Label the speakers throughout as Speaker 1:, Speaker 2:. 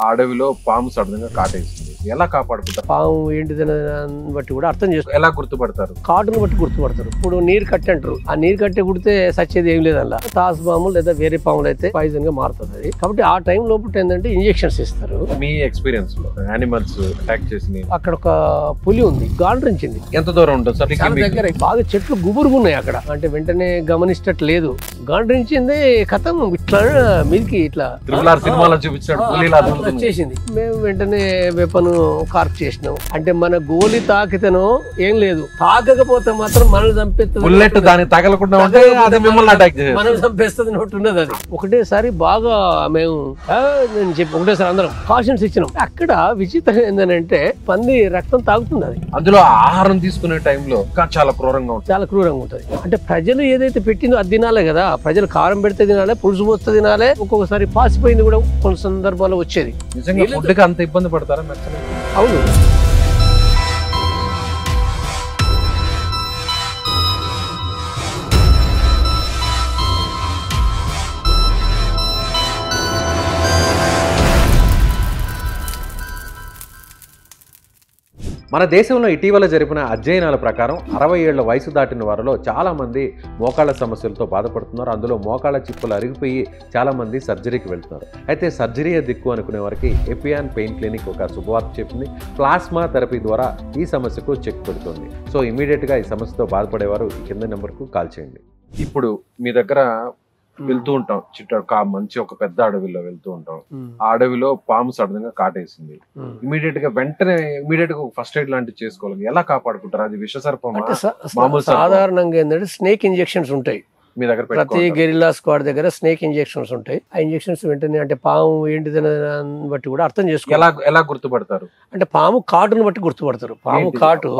Speaker 1: అడవిలో పాము సడన్ గా కాటేసింది, ఎలా కాపాడుకుంటారు?
Speaker 2: పాము ఏంటిదని బట్టి కూడా అర్థం చేసుకో,
Speaker 1: ఎలా గుర్తుపడతారు?
Speaker 2: కాటును బట్టి గుర్తుపడతారు. ఇప్పుడు నీరు కట్టి అంటారు, ఆ నీరు కట్టి కుడితే సచ్చేది ఏం లేదల్లా. తాసు పాము లేదా వేరే పాములు అయితే పాయిజన్ గా మారుతుంది అది. కాబట్టి ఆ టైం లోపల ఏంటంటే ఇంజెక్షన్స్ ఇస్తారు.
Speaker 1: మీ ఎక్స్పీరియన్స్ లో యానిమల్స్ అటాక్ చేసి
Speaker 2: అక్కడ ఒక పులి ఉంది, గాండ్రించింది.
Speaker 1: ఎంత దూరం ఉంటుంది సార్?
Speaker 2: చాలా దగ్గర, బాగా చెట్లు గుబురుగున్నాయి అక్కడ. అంటే వెంటనే గమనించట్టు లేదు, గాండ్రించింది. కథం ఇట్లా మీదికి ఇట్లా
Speaker 1: సినిమాలో చూపించినట్టు
Speaker 2: వచ్చేసింది. మేము వెంటనే వెపన్ కార్క్ చేసినాం. అంటే మన గోలి తాకితేనో ఏం లేదు, తాకకపోతే మాత్రం మనల్ని చంపేస్తుంది.
Speaker 1: బుల్లెట్ దానికి తగలకుండా ఉంటే అది మిమ్మల్ని అటాక్ చేస్తుంది,
Speaker 2: మనం చంపేస్తుంది ఉన్నది అది. ఒకటేసారి బాగా మేము నేను చెప్పి ఒకటేసారి అందరం కాషన్స్ ఇచ్చినాం. అక్కడ విచిత్రం ఏంటంటే పంది రక్తం తాగుతుంది అది.
Speaker 1: అందులో ఆహారం తీసుకునే టైంలో చాలా క్రూరంగా ఉంటుంది,
Speaker 2: చాలా క్రూరంగా ఉంటుంది. అంటే ప్రజలు ఏదైతే పెట్టిందో అది తినాలే కదా. ప్రజలు కారం పెడితే తినాలి, పులుసు పోస్తే తినాలి. ఒక్కొక్కసారి పాసిపోయింది కూడా కొన్ని సందర్భాల్లో వచ్చేది.
Speaker 1: నిజంగా ఫుడ్కి అంత ఇబ్బంది పడతారా?
Speaker 2: అవును.
Speaker 3: మన దేశంలో ఇటీవల జరిపిన అధ్యయనాల ప్రకారం 60 ఏళ్ల వయసు దాటిన వారిలో చాలామంది మోకాళ్ళ సమస్యలతో బాధపడుతున్నారు. అందులో మోకాళ్ళ చిప్పులు అరిగిపోయి చాలామంది సర్జరీకి వెళ్తున్నారు. అయితే సర్జరీయే దిక్కు అనుకునే వారికి ఎపియాన్ పెయిన్ క్లినిక్ ఒక శుభవార్త చెప్పింది. ప్లాస్మా థెరపీ ద్వారా ఈ సమస్యకు చెక్ పెడుతుంది. సో ఇమీడియట్గా ఈ సమస్యతో బాధపడేవారు ఈ కింద నెంబర్కు కాల్ చేయండి.
Speaker 1: ఇప్పుడు మీ దగ్గర వెళ్తూ ఉంటాం, మంచి ఒక పెద్ద అడవిలో వెళ్తూ ఉంటాం. ఆ అడవిలో పాము సడన్ గా కాటేసింది. ఇమీడియట్ గా ఫస్ట్ ఎయిడ్ లాంటివి చేసుకోవాలి. ఎలా కాపాడుకుంటారు? అది విషసర్పం?
Speaker 2: సాధారణంగా ఏంటంటే స్నేక్ ఇంజెక్షన్స్ ఉంటాయి
Speaker 1: మీ దగ్గర.
Speaker 2: ప్రతి గెరిల్లా స్క్వాడ్ దగ్గర స్నేక్ ఇంజెక్షన్స్ ఉంటాయి. ఆ ఇంజెక్షన్స్ వెంటనే అంటే పాము ఏంటిదని బట్టి కూడా అర్థం చేసుకో,
Speaker 1: ఎలా గుర్తుపడతారు?
Speaker 2: అంటే పాము కాటును బట్టి గుర్తుపడతారు. పాము కాటు,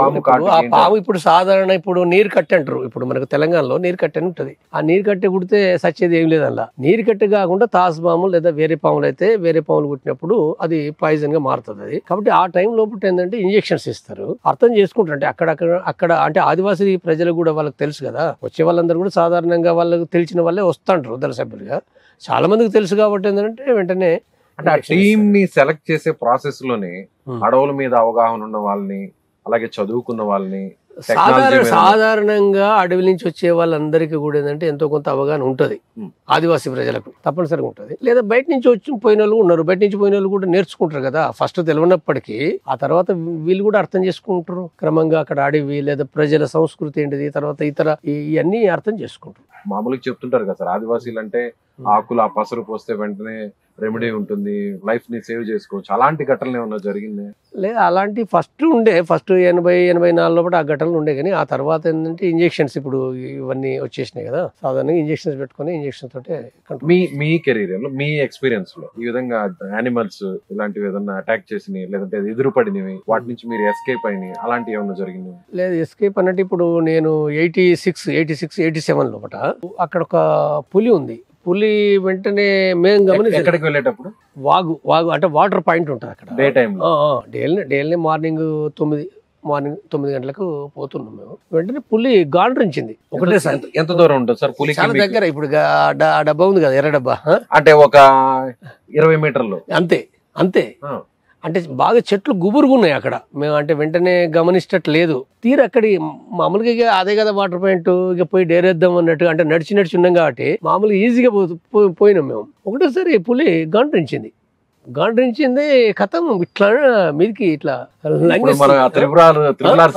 Speaker 2: ఆ పాము ఇప్పుడు సాధారణ ఇప్పుడు నీరు కట్టి అంటారు. ఇప్పుడు మనకు తెలంగాణలో నీరు కట్టి అని ఉంటుంది. ఆ నీరు కట్టి కుడితే సచ్చేది ఏం లేదల్లా. నీరు కట్టి కాకుండా తాసు పాము లేదా వేరే పాములు అయితే వేరే పాములు కుట్టినప్పుడు అది పాయిజన్ గా మారుతుంది అది. కాబట్టి ఆ టైం లోపల ఏంటంటే ఇంజెక్షన్స్ ఇస్తారు. అర్థం చేసుకుంటారు. అంటే అక్కడ అంటే ఆదివాసీ ప్రజలు కూడా వాళ్ళకి తెలుసు కదా. వచ్చే వాళ్ళందరూ కూడా సాధారణంగా వాళ్ళకి తెలిసిన వాళ్ళే వస్తుంటారు దళ సభ్యులుగా. చాలా మందికి తెలుసు కాబట్టి ఏంటంటే వెంటనే
Speaker 1: అంటే ఆ టీమ్ ని సెలెక్ట్ చేసే ప్రాసెస్ లోనే అడవుల మీద అవగాహన ఉన్న వాళ్ళని, అలాగే చదువుకున్న వాళ్ళని,
Speaker 2: సాధారణంగా అడవి నుంచి వచ్చే వాళ్ళందరికీ కూడా ఏంటంటే ఎంతో కొంత అవగాహన ఉంటది. ఆదివాసీ ప్రజలకు తప్పనిసరిగా ఉంటది. లేదా బయట నుంచి వచ్చి పోయిన వాళ్ళు ఉన్నారు. బయట నుంచి పోయిన వాళ్ళు కూడా నేర్చుకుంటారు కదా. ఫస్ట్ తెలియనప్పటికీ ఆ తర్వాత వీళ్ళు కూడా అర్థం చేసుకుంటారు. క్రమంగా అక్కడ అడవి లేదా ప్రజల సంస్కృతి ఏంటిది, తర్వాత ఇతర ఇవన్నీ అర్థం చేసుకుంటారు.
Speaker 1: మామూలుగా చెప్తుంటారు కదా సార్, ఆదివాసీలు అంటే ఆకులు ఆ పసరు పోస్తే వెంటనే రెమెడీ ఉంటుంది, లైఫ్ ని సేవ్ చేసుకోవచ్చు. అలాంటి ఘటనలు ఏమన్నా జరిగింది?
Speaker 2: లేదా అలాంటి ఫస్ట్ 80-84 ఆ ఘటనలు ఉండే. కానీ ఆ తర్వాత ఏంటంటే ఇంజెక్షన్స్ ఇప్పుడు ఇవన్నీ వచ్చేసినాయి కదా. సాధారణంగా ఇంజెక్షన్స్ పెట్టుకుని ఇంజెక్షన్ తోటే.
Speaker 1: మీ కెరీర్ లో, మీ ఎక్స్పీరియన్స్ లో ఈ విధంగా యానిమల్స్ ఇలాంటివి ఏదన్నా అటాక్ చేసినవి లేదంటే ఎదురుపడినవి, వాటి నుంచి మీరు ఎస్కేప్ అయినాయి, అలాంటివి ఏమన్నా జరిగింది?
Speaker 2: లేదు, ఎస్కేప్ అన్నట్టు ఇప్పుడు నేను 86-87 లోపల అక్కడ ఒక పులి ఉంది. పులి వెంటనే మేము గమనించి
Speaker 1: ఎక్కడికి వెళ్ళేటప్పుడు
Speaker 2: వాగు అంటే వాటర్ పాయింట్ ఉంటుంది అక్కడ.
Speaker 1: డే టైం
Speaker 2: డైలీ మార్నింగ్ 9 గంటలకు పోతున్నాం మేము. వెంటనే పులి గాండ్రించింది ఒకటేసారి.
Speaker 1: ఎంత దూరం ఉంటుంది సార్ పులి?
Speaker 2: చాలా దగ్గర. ఇప్పుడు డబ్బా ఉంది కదా, ఎర్ర డబ్బా,
Speaker 1: అంటే ఒక 20 మీటర్లు
Speaker 2: అంతే. అంటే బాగా చెట్లు గుబురుగున్నాయి అక్కడ. మేము అంటే వెంటనే గమనించట్టు లేదు. తీరు అక్కడి మామూలుగా అదే కదా వాటర్ పాయింట్, ఇక పోయి డేరేద్దాం అన్నట్టు. అంటే నడిచి ఉన్నాం కాబట్టి మామూలుగా ఈజీగా పోయినాం మేము. ఒకటేసారి పులి గాండ్రించింది. కథం ఇట్లా మీదికి ఇట్లా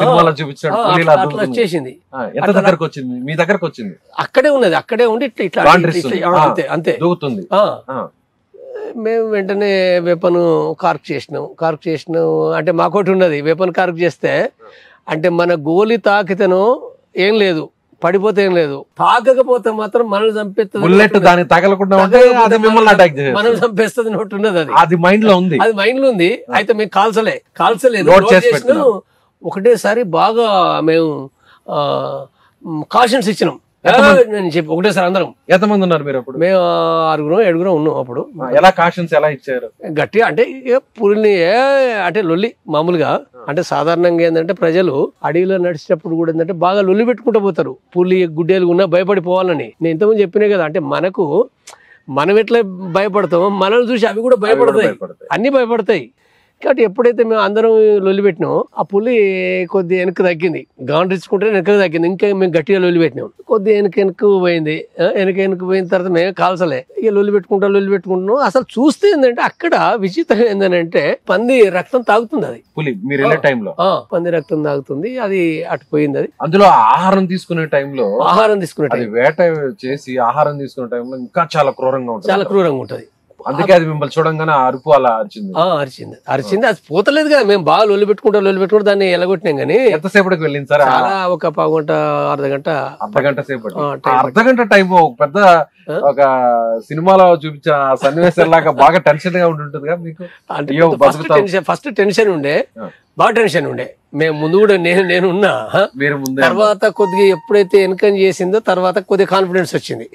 Speaker 1: సినిమాలో చూపించినట్టు
Speaker 2: వచ్చేసింది.
Speaker 1: మీ దగ్గరకు వచ్చింది,
Speaker 2: అక్కడే ఉన్నది. అక్కడే ఉండి ఇట్లా అంతే దూకుతుంది. మేము వెంటనే వెపన్ కార్క్ చేసినాం. అంటే మాకోటి ఉన్నది, వెపన్ కార్క్ చేస్తే అంటే మన గోలి తాకితేనో ఏం లేదు, పడిపోతే ఏం లేదు, తాకకపోతే మాత్రం మనల్ని చంపేస్తుంది.
Speaker 1: బుల్లెట్ దానికి తగలకుండా ఉంటే అది మిమ్మల్ని అటాక్ చేస్తుంది,
Speaker 2: మనం చంపేస్తుంది ఉన్నది అది.
Speaker 1: అది మైండ్ లో ఉంది,
Speaker 2: అయితే మేము కాల్చలేదు. ఒకటేసారి బాగా మేము కాషన్స్ ఇచ్చినాం. నేను చెప్పి ఒకటేసారి అందరం.
Speaker 1: ఎంతమంది ఉన్నారు మీరు అప్పుడు?
Speaker 2: మేము 6-7 ఉన్నాం అప్పుడు.
Speaker 1: ఎలా కాషన్స్ ఎలా ఇచ్చారు?
Speaker 2: గట్టిగా అంటే పులిని అంటే లొల్లి మామూలుగా. అంటే సాధారణంగా ఏంటంటే ప్రజలు అడవిలో నడిచేటప్పుడు కూడా ఏంటంటే బాగా లొల్లి పెట్టుకుంటూ పోతారు. పులి గుడ్డేలు ఉన్నా భయపడిపోవాలని. నేను ఇంతకుముందు చెప్పినా కదా. అంటే మనకు మనం ఎట్లా భయపడతామో మనల్ని చూసి అవి కూడా భయపడతాయి, అన్ని భయపడతాయి. కాబట్టి ఎప్పుడైతే మేము అందరం లొల్లి పెట్టినామో ఆ పులి కొద్ది వెనక్కి తగ్గింది, గాండ్రించుకుంటే వెనక్కి తగ్గింది. ఇంకా మేము గట్టిగా లొల్లి పెట్టినాం, కొద్ది వెనక్కి పోయింది. వెనక్కి పోయిన తర్వాత మేము కాల్చలే, ఇక లొల్లి పెట్టుకుంటున్నాం. అసలు చూస్తే ఏంటంటే అక్కడ విచిత్రం ఏంటంటే పంది రక్తం తాగుతుంది. అది
Speaker 1: పులి మీరు వెళ్ళే టైంలో
Speaker 2: పంది రక్తం తాగుతుంది, అది అటు పోయింది. అది
Speaker 1: అందులో ఆహారం తీసుకునే టైంలో వేట చేసి ఆహారం తీసుకునే టైంలో ఇంకా చాలా క్రూరంగా ఉంటుంది,
Speaker 2: చాలా క్రూరంగా ఉంటది.
Speaker 1: అందుకే అది మిమ్మల్ని చూడంగానే అరుపు అలా అరిచింది.
Speaker 2: అది పోతలేదు కదా, మేము బాగా లొల్లి పెట్టుకుంటూ దాన్ని ఎలగొట్టినాం. కానీ
Speaker 1: ఎంతసేపటికి వెళ్ళింది సార్?
Speaker 2: చాలా ఒక పావుగంట
Speaker 1: అర్ధగంట సేపు. అర్ధగంట టైం పెద్ద ఒక సినిమాలో చూపించే సన్నివేశం లాగా బాగా టెన్షన్ గా ఉంటుంది కదా మీకు?
Speaker 2: ఫస్ట్ టెన్షన్ ఉండే, బాగా టెన్షన్ ఉండే. మేము ముందు కూడా నేను ఉన్నా,
Speaker 1: మీరు ముందు.
Speaker 2: తర్వాత కొద్దిగా ఎప్పుడైతే ఎన్కరేజ్ చేసిందో తర్వాత కొద్దిగా కాన్ఫిడెన్స్ వచ్చింది.